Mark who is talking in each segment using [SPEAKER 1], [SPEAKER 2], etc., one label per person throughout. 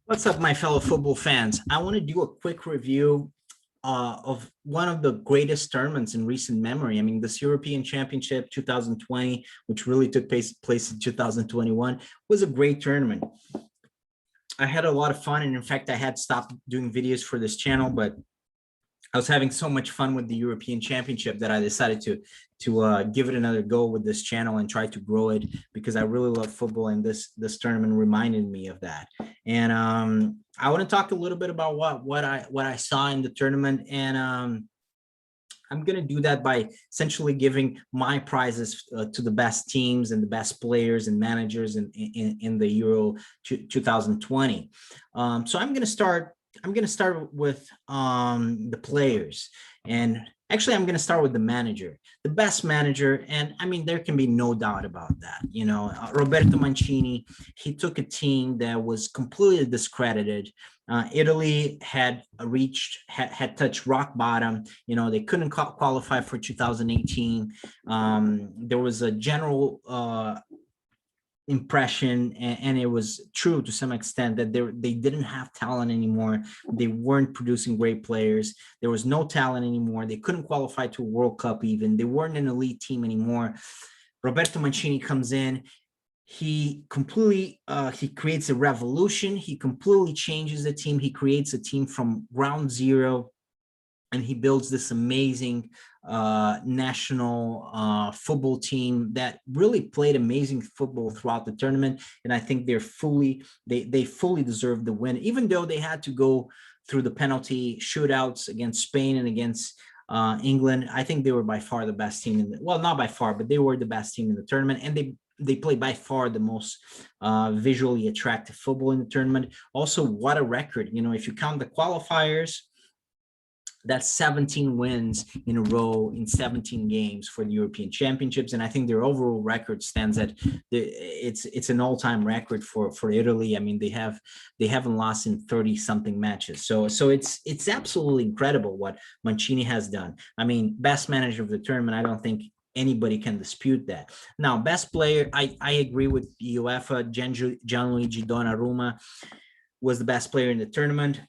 [SPEAKER 1] What's up, my fellow football fans? I want to do a quick review of one of the greatest tournaments in recent memory. I mean, this European Championship 2020, which really took place in 2021, was a great tournament. I had a lot of fun, and in fact, I had stopped doing videos for this channel, but I was having so much fun with the European Championship that I decided to give it another go with this channel and try to grow it because I really love football, and this tournament reminded me of that. And I want to talk a little bit about what I saw in the tournament, and I'm going to do that by essentially giving my prizes to the best teams and the best players and managers in the Euro 2020. So I'm going to start with the players, and actually I'm going to start with the manager, the best manager. And I mean, there can be no doubt about that. Roberto Mancini, he took a team that was completely discredited. Italy had touched rock bottom. They couldn't qualify for 2018. There was a general impression, and it was true to some extent, that they didn't have talent anymore. They weren't producing great players. There was no talent anymore. They couldn't qualify to a World Cup even. They weren't an elite team anymore. Roberto Mancini comes in. He creates a revolution. He completely changes the team. He creates a team from ground zero, and he builds this amazing national football team that really played amazing football throughout the tournament. And I think they fully deserve the win, even though they had to go through the penalty shootouts against Spain and against England. I think they were by far the best team well, not by far, but they were the best team in the tournament, and they played by far the most visually attractive football in the tournament. Also, what a record! If you count the qualifiers, that's 17 wins in a row in 17 games for the European Championships, and I think their overall record stands at it's an all-time record for Italy. I mean, they haven't lost in 30 something matches, so it's absolutely incredible what Mancini has done. I mean, best manager of the tournament. I don't think anybody can dispute that. Now, best player, I agree with UEFA. Gianluigi Donnarumma was the best player in the tournament.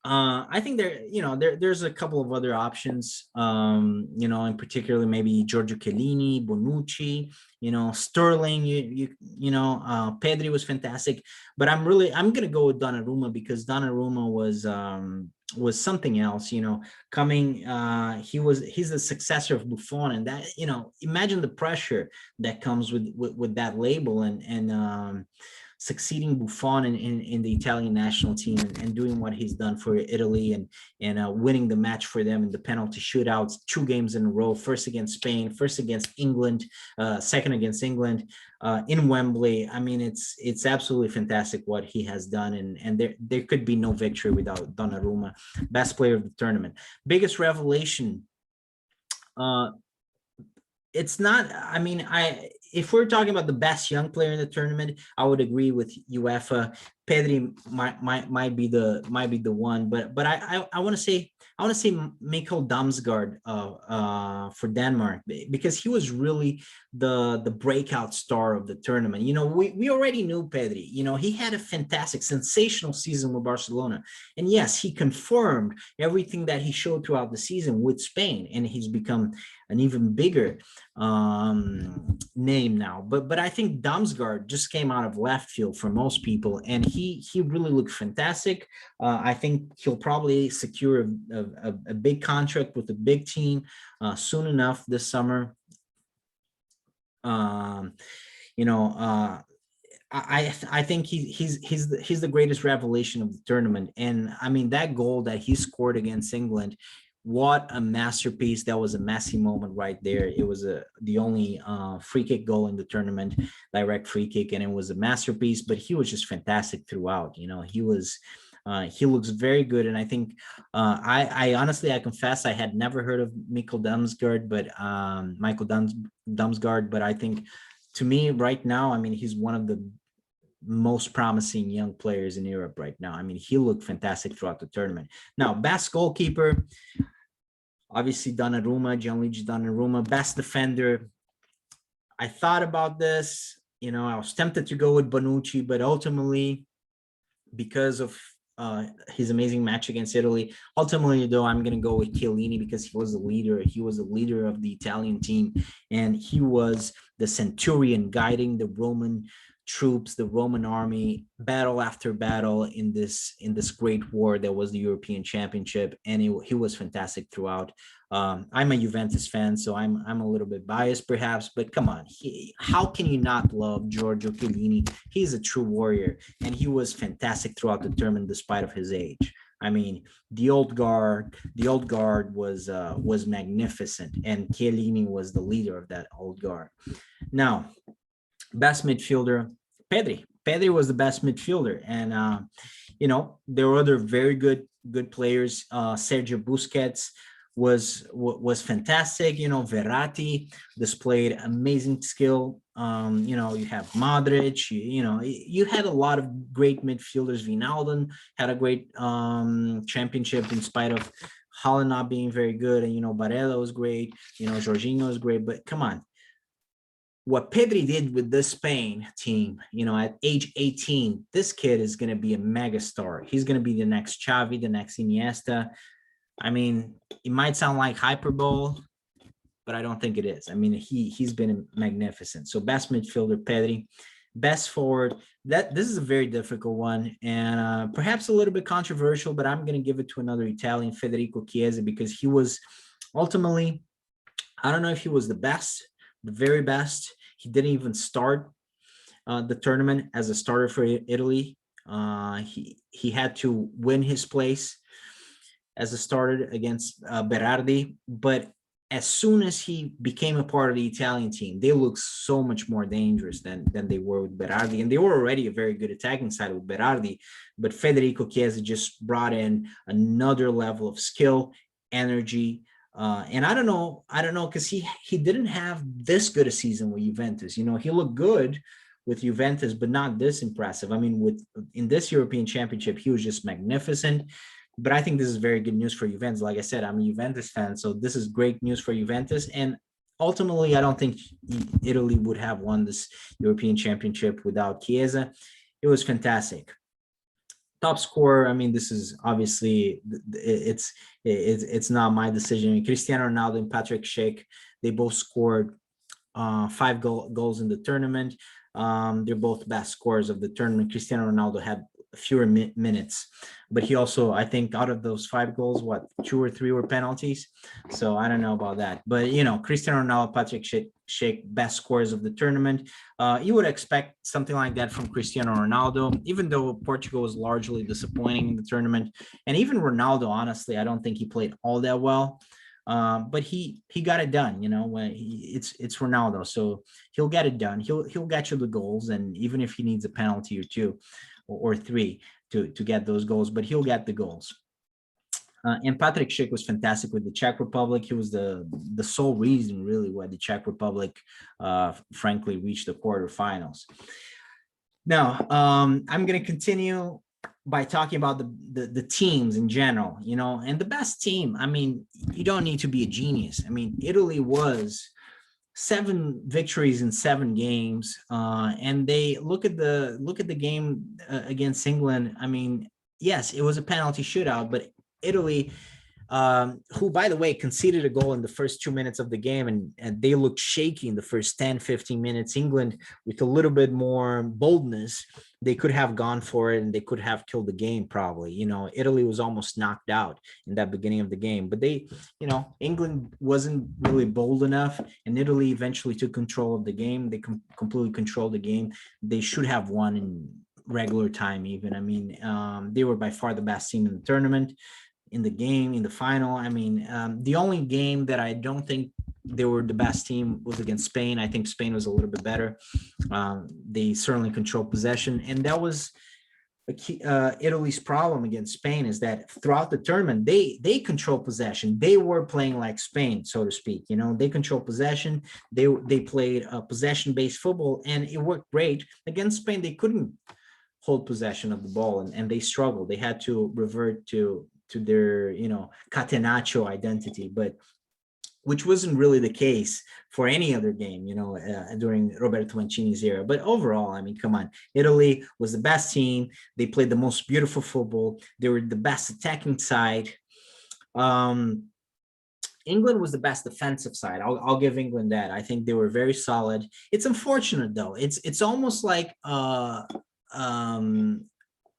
[SPEAKER 1] I think there's a couple of other options, in particular, maybe Giorgio Chiellini, Bonucci, Sterling, Pedri was fantastic, but I'm going to go with Donnarumma because Donnarumma was something else, coming, he's the successor of Buffon, and that, imagine the pressure that comes with that label, and succeeding Buffon in the Italian national team, and doing what he's done for Italy, and winning the match for them in the penalty shootouts 2 games in a row, first against Spain, first against England, second against England in Wembley. I mean, it's absolutely fantastic what he has done, and there could be no victory without Donnarumma. Best player of the tournament. Biggest revelation, it's not, I mean, if we're talking about the best young player in the tournament, I would agree with UEFA. Pedri might be the one, but I want to say Mikkel Damsgaard for Denmark, because he was really the breakout star of the tournament. We already knew Pedri. He had a fantastic, sensational season with Barcelona, and yes, he confirmed everything that he showed throughout the season with Spain, and he's become an even bigger name now. But I think Damsgaard just came out of left field for most people, and he really looked fantastic. I think he'll probably secure a big contract with a big team soon enough this summer. You know, I think he's the greatest revelation of the tournament. And I mean, that goal that he scored against England, what a masterpiece. That was a Messi moment right there. It was the only free kick goal in the tournament, direct free kick, and it was a masterpiece. But he was just fantastic throughout. He looks very good, and I think I honestly, I confess, I had never heard of Michael Damsgaard, but I think, to me right now, I mean, he's one of the most promising young players in Europe right now. I mean, he looked fantastic throughout the tournament. Now, best goalkeeper, obviously Gianluigi Donnarumma. Best defender, I thought about this. I was tempted to go with Bonucci, but ultimately because of his amazing match against Italy. Ultimately, though, I'm going to go with Chiellini because he was the leader. He was the leader of the Italian team, and he was the centurion guiding the Roman troops, the Roman army, battle after battle in this great war that was the European Championship, and he was fantastic throughout. I'm a Juventus fan, so I'm a little bit biased perhaps, but come on, how can you not love Giorgio Chiellini? He's a true warrior, and he was fantastic throughout the tournament despite of his age. I mean, the old guard was magnificent, and Chiellini was the leader of that old guard. Now, best midfielder, Pedri. Pedri was the best midfielder, and there were other very good players. Sergio Busquets was fantastic. Verratti displayed amazing skill. You have Modric. You had a lot of great midfielders. Wijnaldum had a great championship in spite of Holland not being very good, and Barella was great. Jorginho was great, but come on, what Pedri did with this Spain team, at age 18, this kid is going to be a mega star. He's going to be the next Xavi, the next Iniesta. I mean, it might sound like hyperbole, but I don't think it is. I mean, he's been magnificent. So best midfielder, Pedri. Best forward, this is a very difficult one, and perhaps a little bit controversial, but I'm going to give it to another Italian, Federico Chiesa, because he was ultimately, I don't know if he was the best, the very best. He didn't even start the tournament as a starter for Italy. He had to win his place as a starter against Berardi, but as soon as he became a part of the Italian team, they looked so much more dangerous than they were with Berardi, and they were already a very good attacking side with Berardi, but Federico Chiesa just brought in another level of skill, energy, and I don't know, because he didn't have this good a season with Juventus. He looked good with Juventus, but not this impressive. I mean, in this European Championship, he was just magnificent. But I think this is very good news for Juventus. Like I said, I'm a Juventus fan, so this is great news for Juventus. And ultimately, I don't think Italy would have won this European Championship without Chiesa. It was fantastic. Top scorer, I mean, this is obviously it's not my decision. Cristiano Ronaldo and Patrick Schick, they both scored 5 goals in the tournament. They're both best scorers of the tournament. Cristiano Ronaldo had fewer minutes, but he also, I think, out of those 5 goals, 2 or 3 were penalties. So I don't know about that, but Cristiano Ronaldo, Patrick Schick, best scorers of the tournament. You would expect something like that from Cristiano Ronaldo, even though Portugal was largely disappointing in the tournament, and even Ronaldo, honestly, I don't think he played all that well. But he got it done. When it's Ronaldo, so he'll get it done. He'll get you the goals, and even if he needs a penalty or 2 or 3 to get those goals, but he'll get the goals. And Patrick Schick was fantastic with the Czech Republic. He was the sole reason, really, why the Czech Republic, frankly, reached the quarterfinals. Now, I'm going to continue by talking about the teams in general, and the best team. I mean, you don't need to be a genius. I mean, Italy was 7 victories in 7 games, and they look at the game against England. I mean, yes, it was a penalty shootout, but Italy, who, by the way, conceded a goal in the first 2 minutes of the game, and they looked shaky in the first 10-15 minutes. England, with a little bit more boldness, they could have gone for it, and they could have killed the game probably. Italy was almost knocked out in that beginning of the game, but England wasn't really bold enough, and Italy eventually took control of the game. They completely controlled the game. They should have won in regular time even. I mean, they were by far the best team in the tournament, in the game, in the final. I mean, the only game that I don't think they were the best team was against Spain. I think Spain was a little bit better. They certainly controlled possession, and that was Italy's problem against Spain, is that throughout the tournament, they control possession. They were playing like Spain, so to speak. They control possession. They played possession-based football, and it worked great. Against Spain, they couldn't hold possession of the ball, and they struggled. They had to revert to their Catenaccio identity. But which wasn't really the case for any other game, during Roberto Mancini's era. But overall, I mean, come on, Italy was the best team. They played the most beautiful football. They were the best attacking side. Um, England was the best defensive side. I'll give England that. I think they were very solid. It's unfortunate though. It's almost like a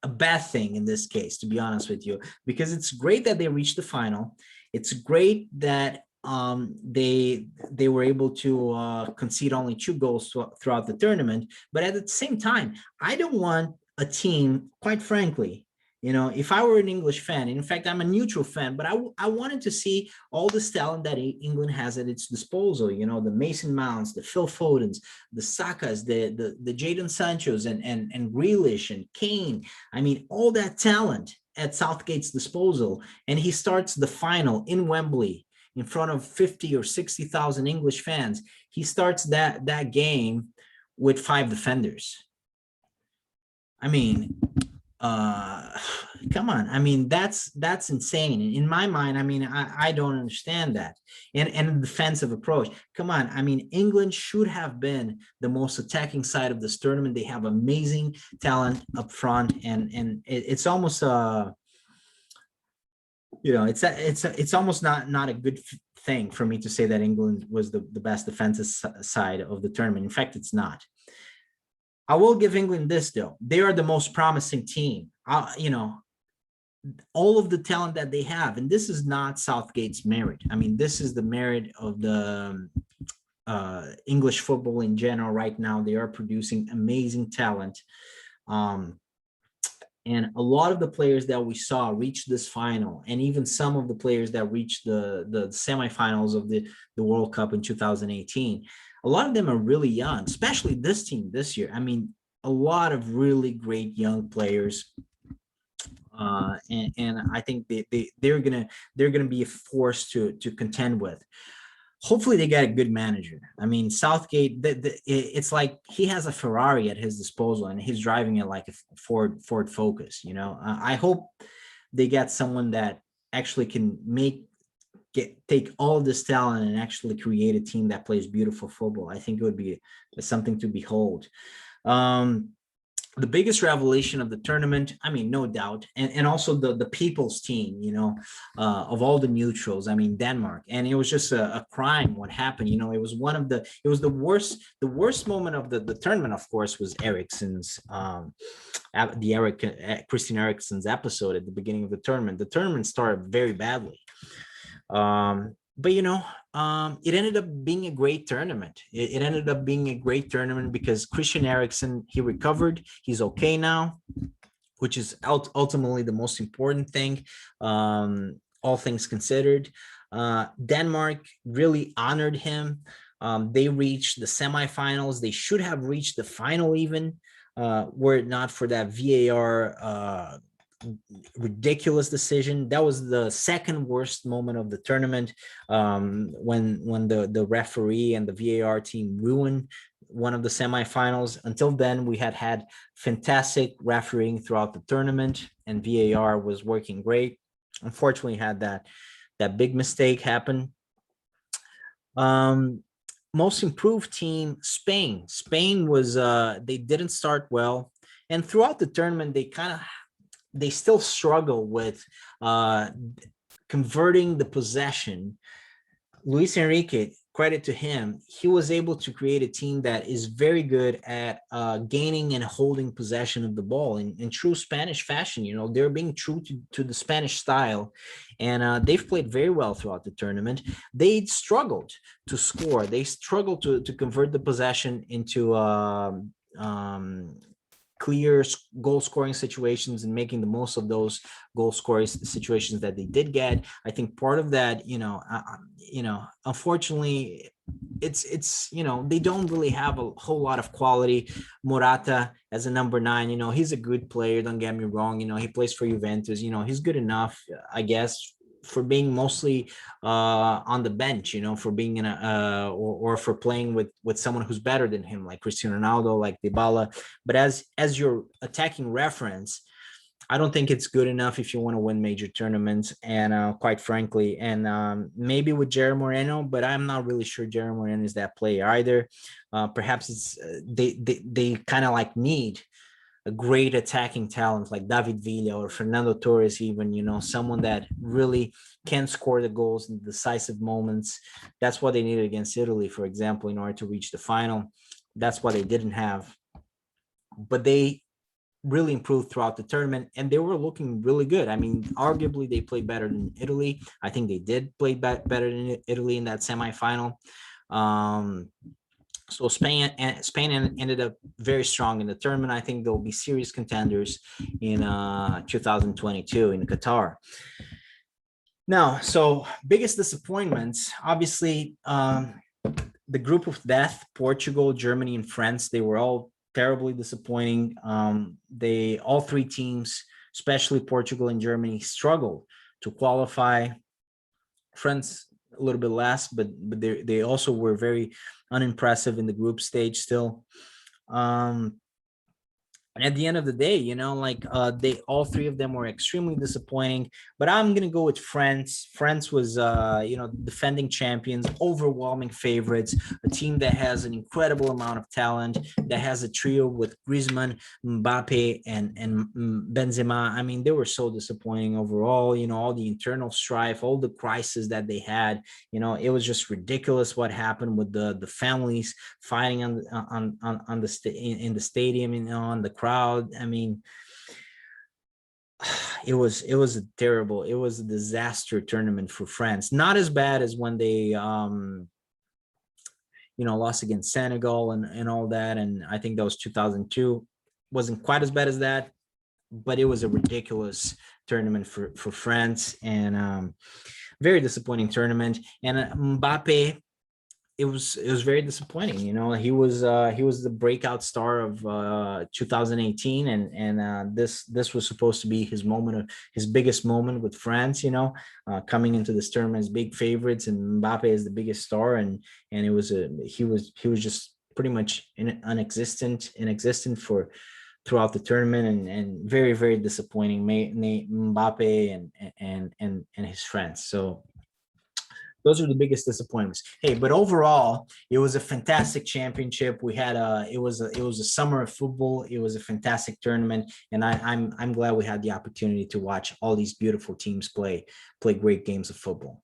[SPEAKER 1] bad thing in this case, to be honest with you, because it's great that they reached the final. It's great that they were able to concede only 2 goals throughout the tournament. But at the same time, I don't want a team, quite frankly, if I were an English fan, in fact, I'm a neutral fan, but I wanted to see all this talent that England has at its disposal, the Mason Mounts, the Phil Fodens, the Sakas, the Jadon Sanchos and Grealish and Kane. I mean, all that talent at Southgate's disposal. And he starts the final in Wembley in front of 50 or 60,000 English fans. He starts that game with 5 defenders. I mean, come on. I mean, that's insane. In my mind, I mean, I don't understand that. And a defensive approach. Come on. I mean, England should have been the most attacking side of this tournament. They have amazing talent up front, and it's almost it's almost not a good thing for me to say that England was the best defensive side of the tournament. In fact, it's not. I will give England this, though. They are the most promising team. All of the talent that they have, and this is not Southgate's merit. I mean, this is the merit of the English football in general right now. They are producing amazing talent. And a lot of the players that we saw reach this final, and even some of the players that reached the semifinals of the World Cup in 2018, a lot of them are really young, especially this team this year. I mean, a lot of really great young players. And I think they're gonna be a force to contend with. Hopefully they get a good manager. I mean, Southgate, it's like he has a Ferrari at his disposal and he's driving it like a Ford Focus. I hope they get someone that actually can take all of this talent and actually create a team that plays beautiful football. I think it would be something to behold. The biggest revelation of the tournament, I mean, no doubt, and also the people's team, of all the neutrals, I mean, Denmark. And it was just a crime what happened. It was the worst moment of the tournament, of course, was Eriksen's, Christian Eriksen's episode at the beginning of the tournament. The tournament started very badly. But it ended up being a great tournament. It ended up being a great tournament because Christian Eriksen, he recovered. He's okay now, which is ultimately the most important thing, all things considered. Denmark really honored him. They reached the semifinals. They should have reached the final even, were it not for that VAR ridiculous decision. That was the second worst moment of the tournament, when the referee and the VAR team ruined one of the semifinals. Until then, we had fantastic refereeing throughout the tournament, and VAR was working great. Unfortunately, had that big mistake happen. Most improved team, Spain. Spain was they didn't start well, and throughout the tournament they still struggle with converting the possession. Luis Enrique, credit to him, he was able to create a team that is very good at gaining and holding possession of the ball in true Spanish fashion. They're being true to the Spanish style, and they've played very well throughout the tournament. They struggled to score. They struggled to convert the possession into clear goal scoring situations and making the most of those goal scoring situations that they did get. I think part of that, unfortunately, it's they don't really have a whole lot of quality. Morata as a number 9, he's a good player. Don't get me wrong. He plays for Juventus. He's good enough, I guess, for being mostly on the bench, for being in or for playing with someone who's better than him, like Cristiano Ronaldo, like Dybala. But as your attacking reference, I don't think it's good enough if you want to win major tournaments. And quite frankly, and maybe with Jerry Moreno, but I'm not really sure Jerry Moreno is that player either. Perhaps it's they kind of like need a great attacking talent like David Villa or Fernando Torres, even, someone that really can score the goals in decisive moments. That's what they needed against Italy, for example, in order to reach the final. That's what they didn't have. But they really improved throughout the tournament, and they were looking really good. I mean, arguably they played better than Italy. I think they did play better than Italy in that semifinal. So Spain ended up very strong in the tournament. I think they'll be serious contenders in 2022 in Qatar. Now, so biggest disappointments, obviously, the group of death, Portugal, Germany, and France, they were all terribly disappointing. They all three teams, especially Portugal and Germany, struggled to qualify. France a little bit less, but they also were very unimpressive in the group stage still. And at the end of the day, they all three of them were extremely disappointing. But I'm gonna go with France. France was defending champions, overwhelming favorites, a team that has an incredible amount of talent, that has a trio with Griezmann, Mbappe, and Benzema. I mean, they were so disappointing overall. All the internal strife, all the crises that they had. It was just ridiculous what happened with the families fighting in the stadium, on the crowd. I mean, it was a disaster tournament for France. Not as bad as when they lost against Senegal and all that, and I think that was 2002. Wasn't quite as bad as that, but it was a ridiculous tournament for France, and very disappointing tournament. And Mbappe, it was very disappointing. He was the breakout star of 2018, and this was supposed to be his biggest moment with France. Coming into this tournament as big favorites, and Mbappe is the biggest star, and he was just pretty much inexistent for throughout the tournament, and very, very disappointing. Mbappe and his friends. So those are the biggest disappointments. Hey, but overall, it was a fantastic championship. It was a summer of football. It was a fantastic tournament, and I'm glad we had the opportunity to watch all these beautiful teams play great games of football.